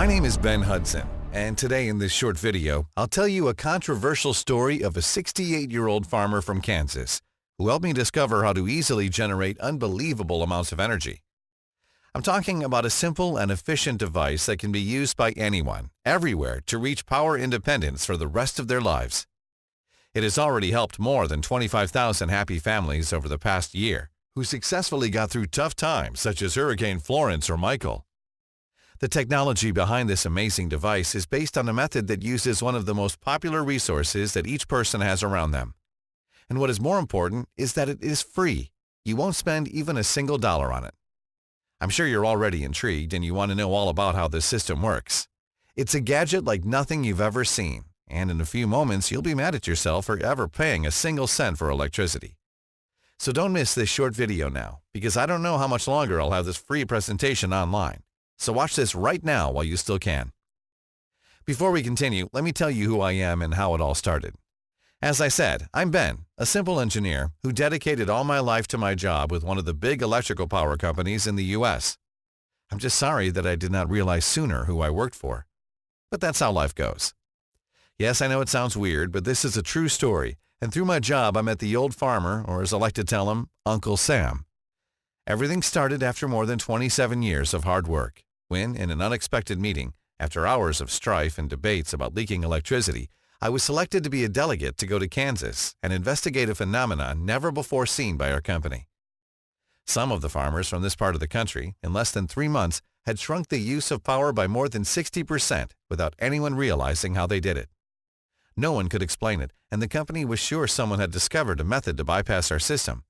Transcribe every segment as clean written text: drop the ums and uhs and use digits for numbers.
My name is Ben Hudson, and today in this short video, I'll tell you a controversial story of a 68-year-old farmer from Kansas who helped me discover how to easily generate unbelievable amounts of energy. I'm talking about a simple and efficient device that can be used by anyone, everywhere, to reach power independence for the rest of their lives. It has already helped more than 25,000 happy families over the past year who successfully got through tough times such as Hurricane Florence or Michael. The technology behind this amazing device is based on a method that uses one of the most popular resources that each person has around them. And what is more important is that it is free. You won't spend even a single dollar on it. I'm sure you're already intrigued and you want to know all about how this system works. It's a gadget like nothing you've ever seen, and in a few moments you'll be mad at yourself for ever paying a single cent for electricity. So don't miss this short video now, because I don't know how much longer I'll have this free presentation online. So watch this right now while you still can. Before we continue, let me tell you who I am and how it all started. As I said, I'm Ben, a simple engineer who dedicated all my life to my job with one of the big electrical power companies in the U.S. I'm just sorry that I did not realize sooner who I worked for. But that's how life goes. Yes, I know it sounds weird, but this is a true story, and through my job I met the old farmer, or as I like to tell him, Uncle Sam. Everything started after more than 27 years of hard work, when, in an unexpected meeting, after hours of strife and debates about leaking electricity, I was selected to be a delegate to go to Kansas and investigate a phenomenon never before seen by our company. Some of the farmers from this part of the country, in less than 3 months, had shrunk the use of power by more than 60% without anyone realizing how they did it. No one could explain it, and the company was sure someone had discovered a method to bypass our system.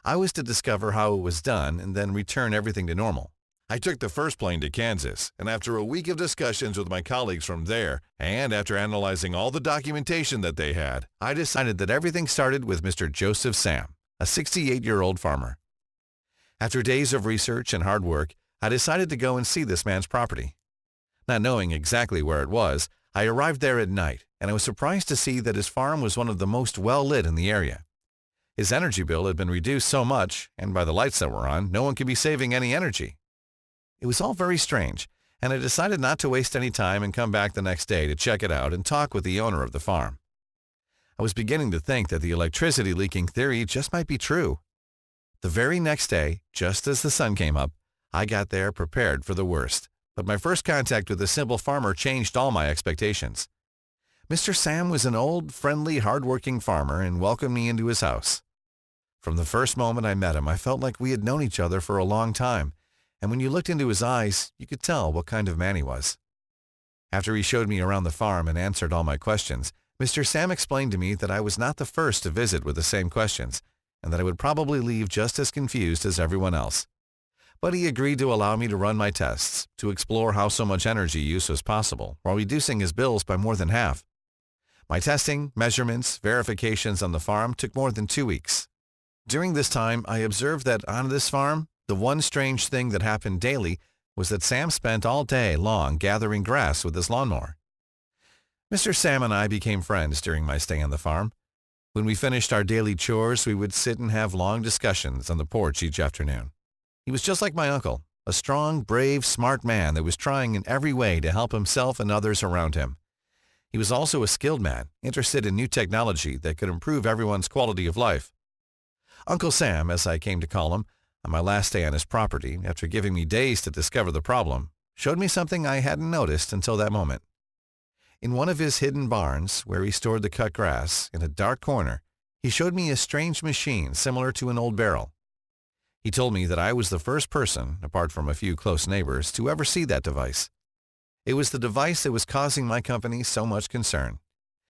I was to discover how it was done and then return everything to normal. I took the first plane to Kansas, and after a week of discussions with my colleagues from there, and after analyzing all the documentation that they had, I decided that everything started with Mr. Joseph Sam, a 68-year-old farmer. After days of research and hard work, I decided to go and see this man's property. Not knowing exactly where it was, I arrived there at night, and I was surprised to see that his farm was one of the most well-lit in the area. His energy bill had been reduced so much, and by the lights that were on, no one could be saving any energy. It was all very strange, and I decided not to waste any time and come back the next day to check it out and talk with the owner of the farm. I was beginning to think that the electricity leaking theory just might be true. The very next day, just as the sun came up, I got there prepared for the worst, but my first contact with the simple farmer changed all my expectations. Mr. Sam was an old, friendly, hard-working farmer and welcomed me into his house. From the first moment I met him, I felt like we had known each other for a long time, and when you looked into his eyes, you could tell what kind of man he was. After he showed me around the farm and answered all my questions, Mr. Sam explained to me that I was not the first to visit with the same questions, and that I would probably leave just as confused as everyone else. But he agreed to allow me to run my tests, to explore how so much energy use was possible, while reducing his bills by more than half. My testing, measurements, verifications on the farm took more than 2 weeks. During this time, I observed that on this farm, the one strange thing that happened daily was that Sam spent all day long gathering grass with his lawnmower. Mr. Sam and I became friends during my stay on the farm. When we finished our daily chores, we would sit and have long discussions on the porch each afternoon. He was just like my uncle, a strong, brave, smart man that was trying in every way to help himself and others around him. He was also a skilled man, interested in new technology that could improve everyone's quality of life. Uncle Sam, as I came to call him, on my last day on his property, after giving me days to discover the problem, showed me something I hadn't noticed until that moment. In one of his hidden barns, where he stored the cut grass, in a dark corner, he showed me a strange machine similar to an old barrel. He told me that I was the first person, apart from a few close neighbors, to ever see that device. It was the device that was causing my company so much concern.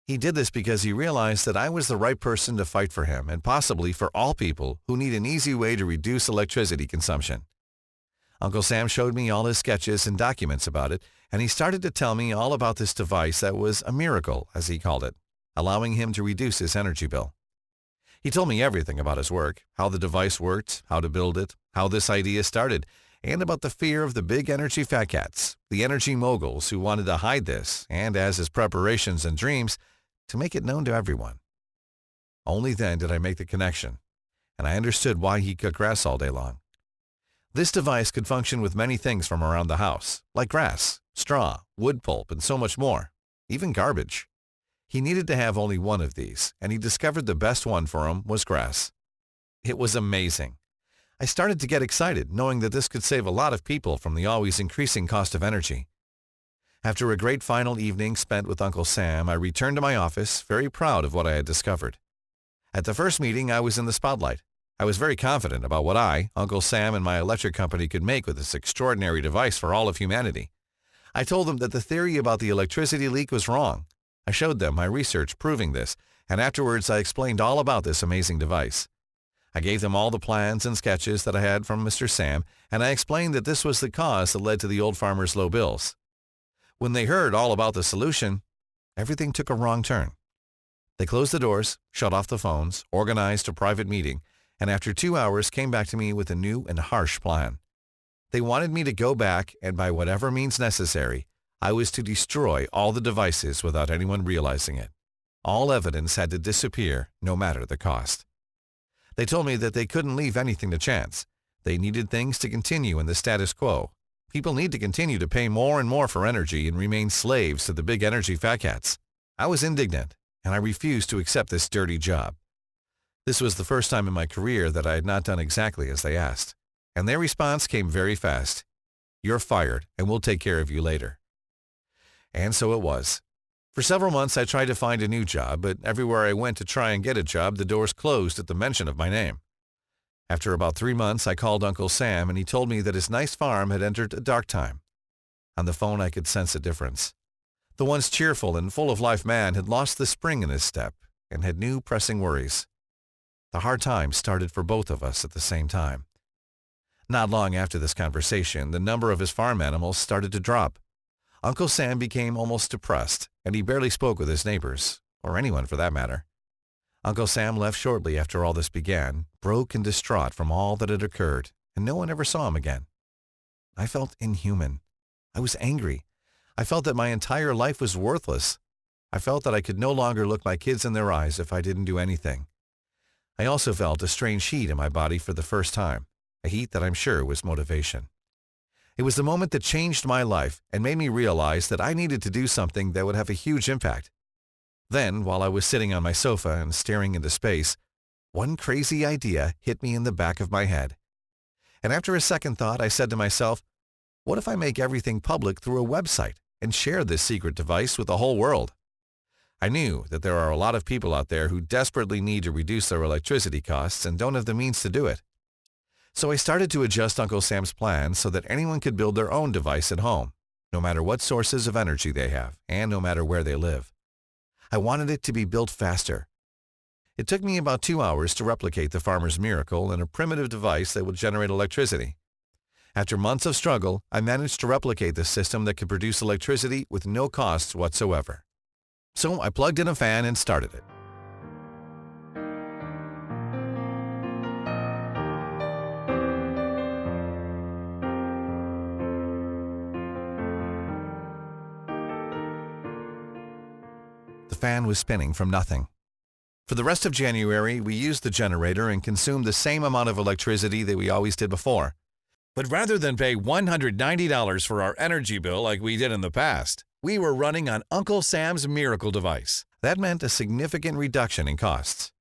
He did this because he realized that I was the right person to fight for him and possibly for all people who need an easy way to reduce electricity consumption. Uncle Sam showed me all his sketches and documents about it, and he started to tell me all about this device that was a miracle, as he called it, allowing him to reduce his energy bill. He told me everything about his work, how the device worked, how to build it, how this idea started, and about the fear of the big energy fat cats, the energy moguls who wanted to hide this, and as his preparations and dreams, to make it known to everyone. Only then did I make the connection, and I understood why he cut grass all day long. This device could function with many things from around the house, like grass, straw, wood pulp, and so much more, even garbage. He needed to have only one of these, and he discovered the best one for him was grass. It was amazing. I started to get excited, knowing that this could save a lot of people from the always increasing cost of energy. After a great final evening spent with Uncle Sam, I returned to my office, very proud of what I had discovered. At the first meeting, I was in the spotlight. I was very confident about what I, Uncle Sam, and my electric company could make with this extraordinary device for all of humanity. I told them that the theory about the electricity leak was wrong. I showed them my research proving this, and afterwards I explained all about this amazing device. I gave them all the plans and sketches that I had from Mr. Sam, and I explained that this was the cause that led to the old farmer's low bills. When they heard all about the solution, everything took a wrong turn. They closed the doors, shut off the phones, organized a private meeting, and after 2 hours came back to me with a new and harsh plan. They wanted me to go back, and by whatever means necessary, I was to destroy all the devices without anyone realizing it. All evidence had to disappear, no matter the cost. They told me that they couldn't leave anything to chance. They needed things to continue in the status quo. People need to continue to pay more and more for energy and remain slaves to the big energy fat cats. I was indignant, and I refused to accept this dirty job. This was the first time in my career that I had not done exactly as they asked, and their response came very fast. "You're fired, and we'll take care of you later." And so it was. For several months I tried to find a new job, but everywhere I went to try and get a job, the doors closed at the mention of my name. After about 3 months, I called Uncle Sam, and he told me that his nice farm had entered a dark time. On the phone, I could sense a difference. The once cheerful and full-of-life man had lost the spring in his step and had new pressing worries. The hard times started for both of us at the same time. Not long after this conversation, the number of his farm animals started to drop. Uncle Sam became almost depressed, and he barely spoke with his neighbors, or anyone for that matter. Uncle Sam left shortly after all this began, broke and distraught from all that had occurred, and no one ever saw him again. I felt inhuman. I was angry. I felt that my entire life was worthless. I felt that I could no longer look my kids in their eyes if I didn't do anything. I also felt a strange heat in my body for the first time, a heat that I'm sure was motivation. It was the moment that changed my life and made me realize that I needed to do something that would have a huge impact. Then, while I was sitting on my sofa and staring into space, one crazy idea hit me in the back of my head. And after a second thought, I said to myself, what if I make everything public through a website and share this secret device with the whole world? I knew that there are a lot of people out there who desperately need to reduce their electricity costs and don't have the means to do it. So I started to adjust Uncle Sam's plan so that anyone could build their own device at home, no matter what sources of energy they have and no matter where they live. I wanted it to be built faster. It took me about 2 hours to replicate the farmer's miracle in a primitive device that would generate electricity. After months of struggle, I managed to replicate this system that could produce electricity with no costs whatsoever. So I plugged in a fan and started it. The fan was spinning from nothing. For the rest of January, we used the generator and consumed the same amount of electricity that we always did before. But rather than pay $190 for our energy bill like we did in the past, we were running on Uncle Sam's miracle device. That meant a significant reduction in costs.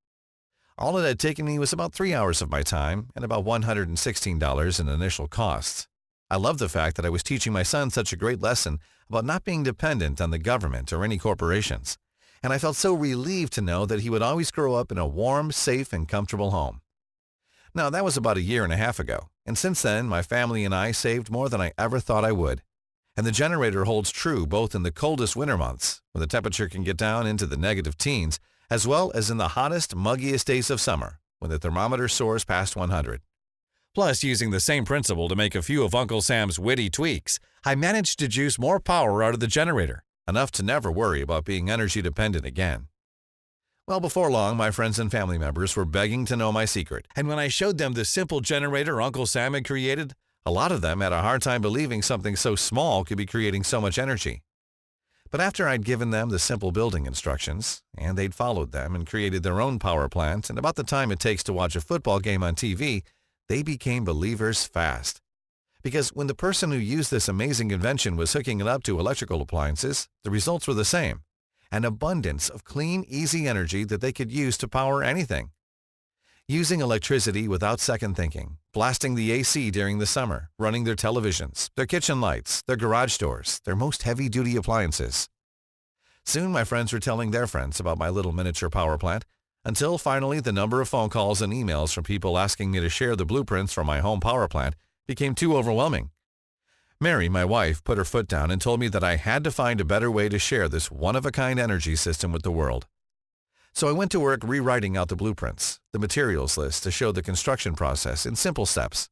All it had taken me was about 3 hours of my time and about $116 in initial costs. I loved the fact that I was teaching my son such a great lesson about not being dependent on the government or any corporations. And I felt so relieved to know that he would always grow up in a warm, safe, and comfortable home. Now, that was about 1.5 years ago, and since then, my family and I saved more than I ever thought I would. And the generator holds true both in the coldest winter months, when the temperature can get down into the negative teens, as well as in the hottest, muggiest days of summer, when the thermometer soars past 100. Plus, using the same principle to make a few of Uncle Sam's witty tweaks, I managed to juice more power out of the generator, enough to never worry about being energy dependent again. Well, before long, my friends and family members were begging to know my secret, and when I showed them the simple generator Uncle Sam had created, a lot of them had a hard time believing something so small could be creating so much energy. But after I'd given them the simple building instructions, and they'd followed them and created their own power plant, and about the time it takes to watch a football game on TV, they became believers fast. Because when the person who used this amazing invention was hooking it up to electrical appliances, the results were the same. An abundance of clean, easy energy that they could use to power anything. Using electricity without second thinking, blasting the AC during the summer, running their televisions, their kitchen lights, their garage doors, their most heavy-duty appliances. Soon my friends were telling their friends about my little miniature power plant, until finally the number of phone calls and emails from people asking me to share the blueprints for my home power plant became too overwhelming. Mary, my wife, put her foot down and told me that I had to find a better way to share this one-of-a-kind energy system with the world. So I went to work rewriting out the blueprints, the materials list to show the construction process in simple steps.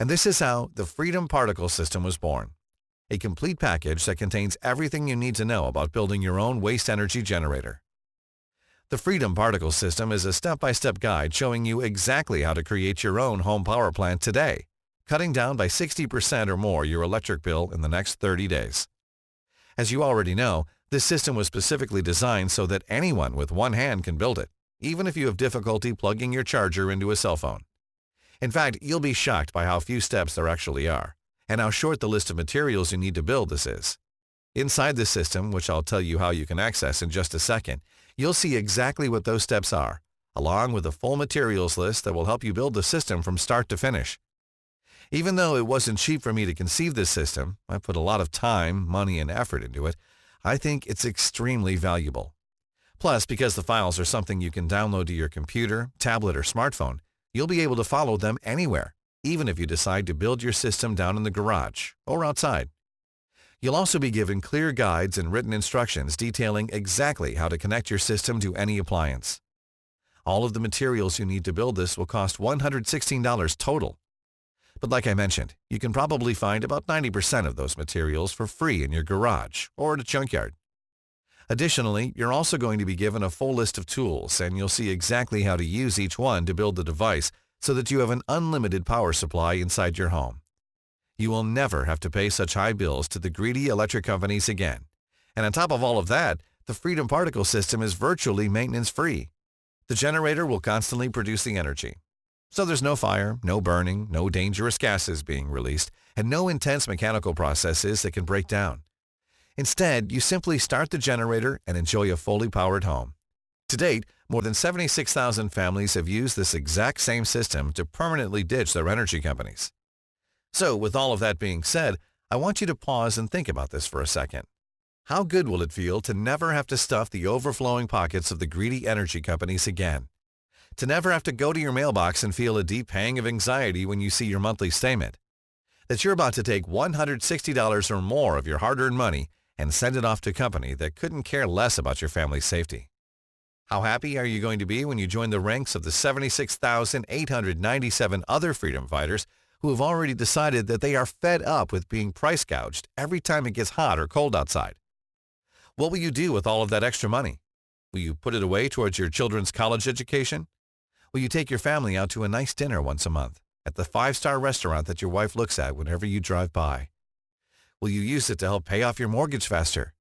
And this is how the Freedom Particle System was born. A complete package that contains everything you need to know about building your own waste energy generator. The Freedom Particle System is a step-by-step guide showing you exactly how to create your own home power plant today, cutting down by 60% or more your electric bill in the next 30 days. As you already know, this system was specifically designed so that anyone with one hand can build it, even if you have difficulty plugging your charger into a cell phone. In fact, you'll be shocked by how few steps there actually are, and how short the list of materials you need to build this is. Inside this system, which I'll tell you how you can access in just a second, you'll see exactly what those steps are, along with a full materials list that will help you build the system from start to finish. Even though it wasn't cheap for me to conceive this system, I put a lot of time, money, and effort into it. I think it's extremely valuable. Plus, because the files are something you can download to your computer, tablet, or smartphone, you'll be able to follow them anywhere, even if you decide to build your system down in the garage or outside. You'll also be given clear guides and written instructions detailing exactly how to connect your system to any appliance. All of the materials you need to build this will cost $116 total. But like I mentioned, you can probably find about 90% of those materials for free in your garage or at a junkyard. Additionally, you're also going to be given a full list of tools, and you'll see exactly how to use each one to build the device so that you have an unlimited power supply inside your home. You will never have to pay such high bills to the greedy electric companies again. And on top of all of that, the Freedom Particle System is virtually maintenance-free. The generator will constantly produce the energy. So there's no fire, no burning, no dangerous gases being released, and no intense mechanical processes that can break down. Instead, you simply start the generator and enjoy a fully powered home. To date, more than 76,000 families have used this exact same system to permanently ditch their energy companies. So, with all of that being said, I want you to pause and think about this for a second. How good will it feel to never have to stuff the overflowing pockets of the greedy energy companies again? To never have to go to your mailbox and feel a deep pang of anxiety when you see your monthly statement? That you're about to take $160 or more of your hard-earned money and send it off to a company that couldn't care less about your family's safety? How happy are you going to be when you join the ranks of the 76,897 other freedom fighters who have already decided that they are fed up with being price gouged every time it gets hot or cold outside? What will you do with all of that extra money? Will you put it away towards your children's college education? Will you take your family out to a nice dinner once a month at the 5-star restaurant that your wife looks at whenever you drive by? Will you use it to help pay off your mortgage faster?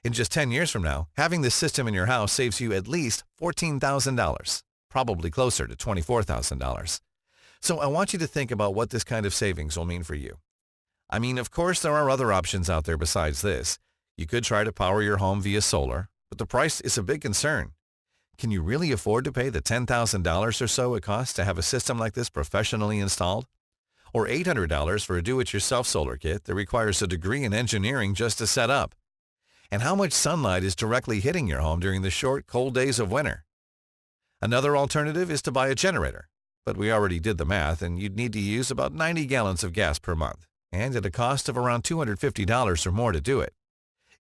In just 10 years from now, having this system in your house saves you at least $14,000, probably closer to $24,000. So I want you to think about what this kind of savings will mean for you. I mean, of course, there are other options out there besides this. You could try to power your home via solar, but the price is a big concern. Can you really afford to pay the $10,000 or so it costs to have a system like this professionally installed? Or $800 for a do-it-yourself solar kit that requires a degree in engineering just to set up? And how much sunlight is directly hitting your home during the short, cold days of winter? Another alternative is to buy a generator, but we already did the math, and you'd need to use about 90 gallons of gas per month, and at a cost of around $250 or more to do it.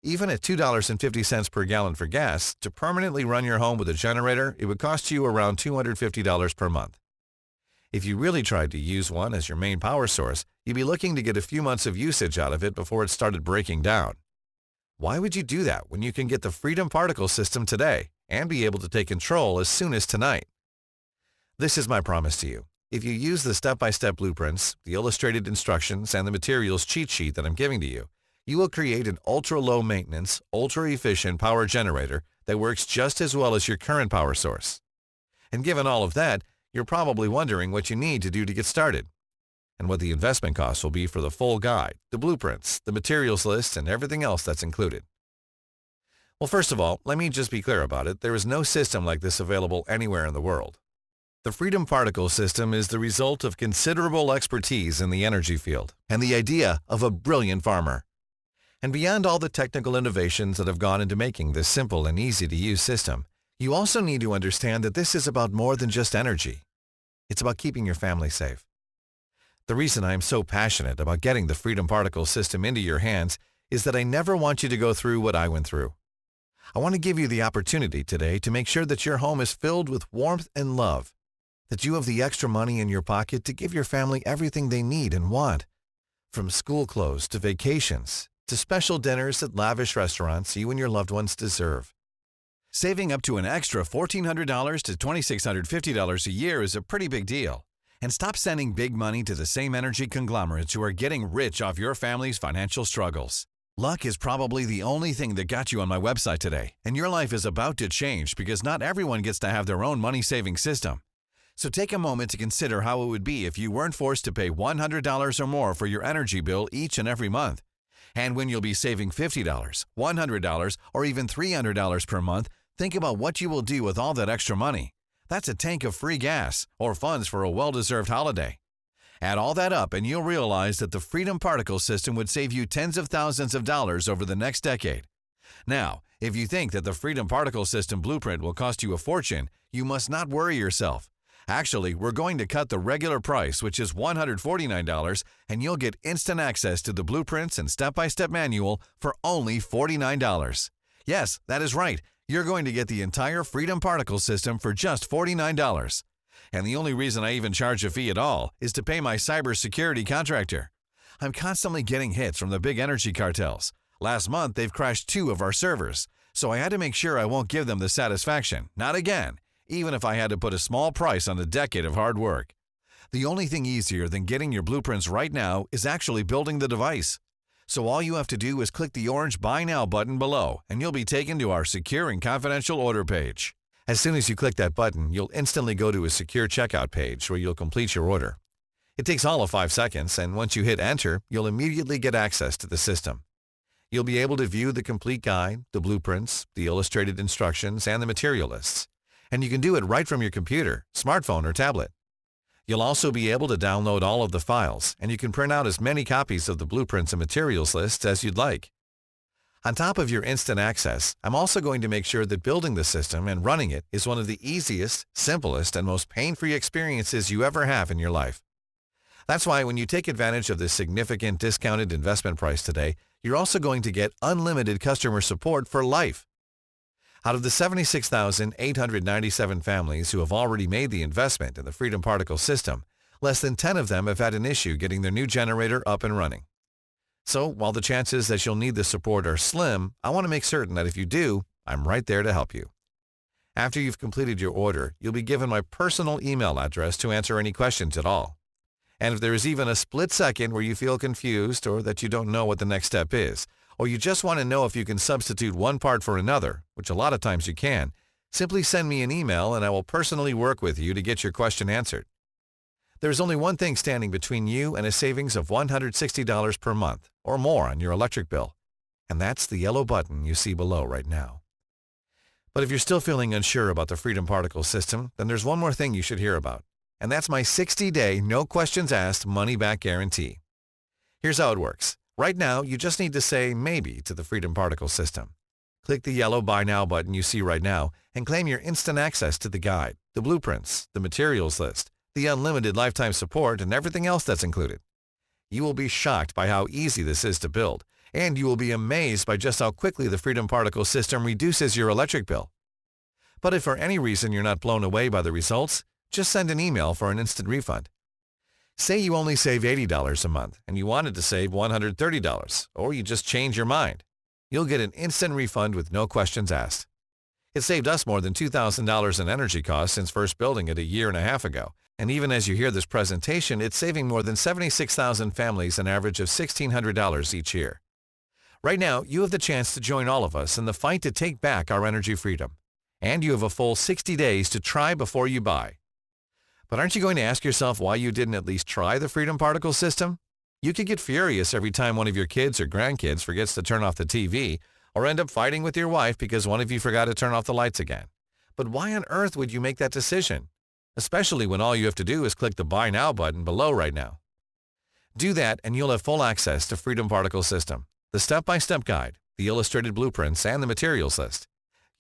Even at $2.50 per gallon for gas, to permanently run your home with a generator, it would cost you around $250 per month. If you really tried to use one as your main power source, you'd be looking to get a few months of usage out of it before it started breaking down. Why would you do that when you can get the Freedom Particle System today and be able to take control as soon as tonight? This is my promise to you. If you use the step-by-step blueprints, the illustrated instructions, and the materials cheat sheet that I'm giving to you, you will create an ultra-low maintenance, ultra-efficient power generator that works just as well as your current power source. And given all of that, you're probably wondering what you need to do to get started. and what the investment costs will be for the full guide, the blueprints, the materials list, and everything else that's included. Well, first of all, let me just be clear about it. There is no system like this available anywhere in the world. The Freedom Particle System is the result of considerable expertise in the energy field and the idea of a brilliant farmer. And beyond all the technical innovations that have gone into making this simple and easy-to-use system, you also need to understand that this is about more than just energy. It's about keeping your family safe. The reason I am so passionate about getting the Freedom Particle System into your hands is that I never want you to go through what I went through. I want to give you the opportunity today to make sure that your home is filled with warmth and love, that you have the extra money in your pocket to give your family everything they need and want, from school clothes to vacations to special dinners at lavish restaurants you and your loved ones deserve. Saving up to an extra $1,400 to $2,650 a year is a pretty big deal. And stop sending big money to the same energy conglomerates who are getting rich off your family's financial struggles. Luck is probably the only thing that got you on my website today, and your life is about to change because not everyone gets to have their own money-saving system. So take a moment to consider how it would be if you weren't forced to pay $100 or more for your energy bill each and every month. And when you'll be saving $50, $100, or even $300 per month, think about what you will do with all that extra money. That's a tank of free gas or funds for a well-deserved holiday. Add all that up and you'll realize that the Freedom Particle System would save you tens of thousands of dollars over the next decade. Now, if you think that the Freedom Particle System blueprint will cost you a fortune, you must not worry yourself. Actually, we're going to cut the regular price, which is $149, and you'll get instant access to the blueprints and step-by-step manual for only $49. Yes, that is right. You're going to get the entire Freedom Particle System for just $49. And the only reason I even charge a fee at all is to pay my cybersecurity contractor. I'm constantly getting hits from the big energy cartels. Last month, they've crashed 2 of our servers, so I had to make sure I won't give them the satisfaction, not again, even if I had to put a small price on a decade of hard work. The only thing easier than getting your blueprints right now is actually building the device. So all you have to do is click the orange Buy Now button below, and you'll be taken to our secure and confidential order page. As soon as you click that button, you'll instantly go to a secure checkout page where you'll complete your order. It takes all of 5 seconds, and once you hit enter, you'll immediately get access to the system. You'll be able to view the complete guide, the blueprints, the illustrated instructions, and the material lists. And you can do it right from your computer, smartphone, or tablet. You'll also be able to download all of the files, and you can print out as many copies of the blueprints and materials lists as you'd like. On top of your instant access, I'm also going to make sure that building the system and running it is one of the easiest, simplest, and most pain-free experiences you ever have in your life. That's why when you take advantage of this significant discounted investment price today, you're also going to get unlimited customer support for life. Out of the 76,897 families who have already made the investment in the Freedom Particle System, less than 10 of them have had an issue getting their new generator up and running. So, while the chances that you'll need the support are slim, I want to make certain that if you do, I'm right there to help you. After you've completed your order, you'll be given my personal email address to answer any questions at all. And if there is even a split second where you feel confused or that you don't know what the next step is, or you just want to know if you can substitute one part for another, which a lot of times you can, simply send me an email and I will personally work with you to get your question answered. There's only one thing standing between you and a savings of $160 per month or more on your electric bill, and that's the yellow button you see below right now. But if you're still feeling unsure about the Freedom Particle System, then there's one more thing you should hear about, and that's my 60-day, no questions asked money-back guarantee. Here's how it works. Right now, you just need to say maybe to the Freedom Particle System. Click the yellow Buy Now button you see right now and claim your instant access to the guide, the blueprints, the materials list, the unlimited lifetime support, and everything else that's included. You will be shocked by how easy this is to build, and you will be amazed by just how quickly the Freedom Particle System reduces your electric bill. But if for any reason you're not blown away by the results, just send an email for an instant refund. Say you only save $80 a month and you wanted to save $130, or you just change your mind. You'll get an instant refund with no questions asked. It saved us more than $2,000 in energy costs since first building it a year and a half ago. And even as you hear this presentation, it's saving more than 76,000 families an average of $1,600 each year. Right now, you have the chance to join all of us in the fight to take back our energy freedom. And you have a full 60 days to try before you buy. But aren't you going to ask yourself why you didn't at least try the Freedom Particle system? You could get furious every time one of your kids or grandkids forgets to turn off the TV, or end up fighting with your wife because one of you forgot to turn off the lights again. But why on earth would you make that decision? Especially when all you have to do is click the Buy Now button below right now. Do that and you'll have full access to Freedom Particle System, the step-by-step guide, the illustrated blueprints, and the materials list.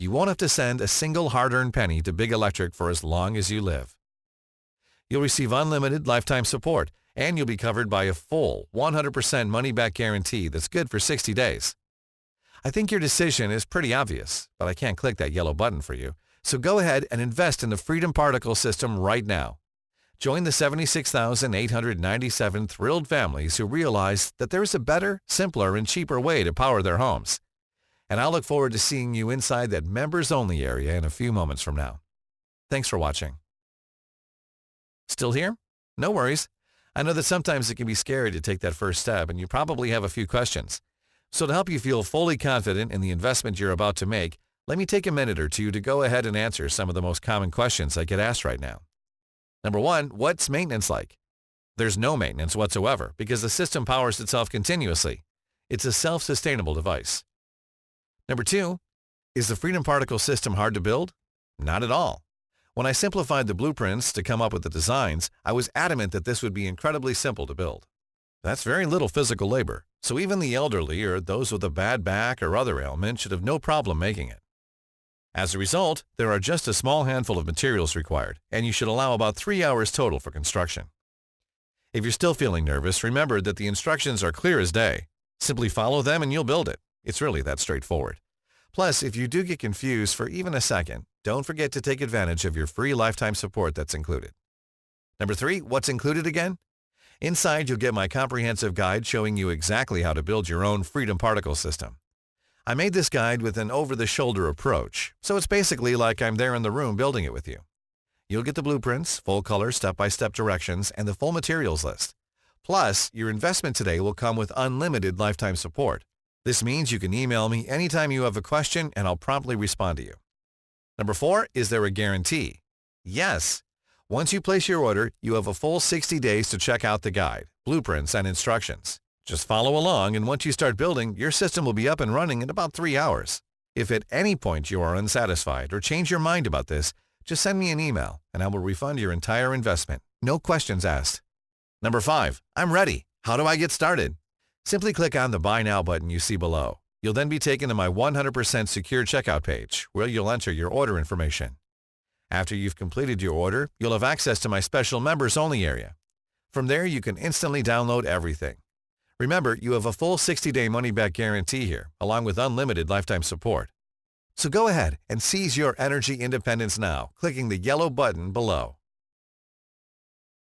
You won't have to send a single hard-earned penny to Big Electric for as long as you live. You'll receive unlimited lifetime support, and you'll be covered by a full 100% money-back guarantee that's good for 60 days. I think your decision is pretty obvious, but I can't click that yellow button for you. So go ahead and invest in the Freedom Particle system right now. Join the 76,897 thrilled families who realize that there is a better, simpler, and cheaper way to power their homes. And I'll look forward to seeing you inside that members-only area in a few moments from now. Thanks for watching. Still here? No worries. I know that sometimes it can be scary to take that first step, and you probably have a few questions. So to help you feel fully confident in the investment you're about to make, let me take a minute or two to go ahead and answer some of the most common questions I get asked right now. Number 1, what's maintenance like? There's no maintenance whatsoever because the system powers itself continuously. It's a self-sustainable device. Number 2, is the Freedom Particle system hard to build? Not at all. When I simplified the blueprints to come up with the designs, I was adamant that this would be incredibly simple to build. That's very little physical labor, so even the elderly or those with a bad back or other ailment should have no problem making it. As a result, there are just a small handful of materials required, and you should allow about 3 hours total for construction. If you're still feeling nervous, remember that the instructions are clear as day. Simply follow them and you'll build it. It's really that straightforward. Plus, if you do get confused for even a second, don't forget to take advantage of your free lifetime support that's included. Number 3, what's included again? Inside, you'll get my comprehensive guide showing you exactly how to build your own Freedom Particle system. I made this guide with an over-the-shoulder approach, so it's basically like I'm there in the room building it with you. You'll get the blueprints, full-color step-by-step directions, and the full materials list. Plus, your investment today will come with unlimited lifetime support. This means you can email me anytime you have a question, and I'll promptly respond to you. Number 4, is there a guarantee? Yes. Once you place your order, you have a full 60 days to check out the guide, blueprints, and instructions. Just follow along, and once you start building, your system will be up and running in about 3 hours. If at any point you are unsatisfied or change your mind about this, just send me an email, and I will refund your entire investment. No questions asked. Number 5, I'm ready. How do I get started? Simply click on the Buy Now button you see below. You'll then be taken to my 100% secure checkout page, where you'll enter your order information. After you've completed your order, you'll have access to my special members-only area. From there, you can instantly download everything. Remember, you have a full 60-day money-back guarantee here, along with unlimited lifetime support. So go ahead and seize your energy independence now, clicking the yellow button below.